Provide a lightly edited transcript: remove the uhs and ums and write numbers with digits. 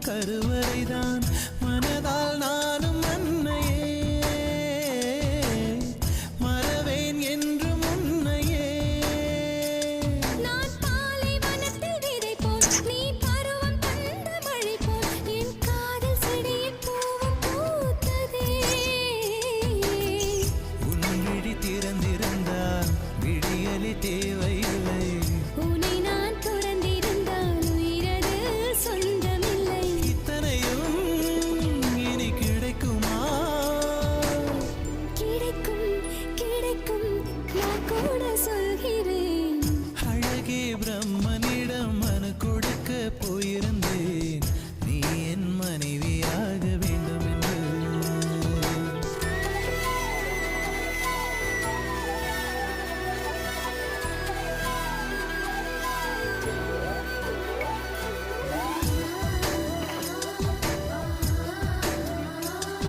கருவறைதான் மனதால் நானும் அன்னையே மறவேன் என்று முன்னையே. நான் பாலைவனத்தில் விதை போல் நீ பருவம் தந்த மழை போல் என் காதல் செடியில் பூவும் பூத்ததே. உன் விழி திறந்திருந்தால் விடியலி தேவையில்லை. உன்னை நான் துறந்திருந்தால் உயிரது சொந்தமில்லை. இத்தனையும் இனி கிடைக்குமா? கிடைக்கும் கிடைக்கும் நான் கூட சொல்கிறேன். அழகே பிரம்ம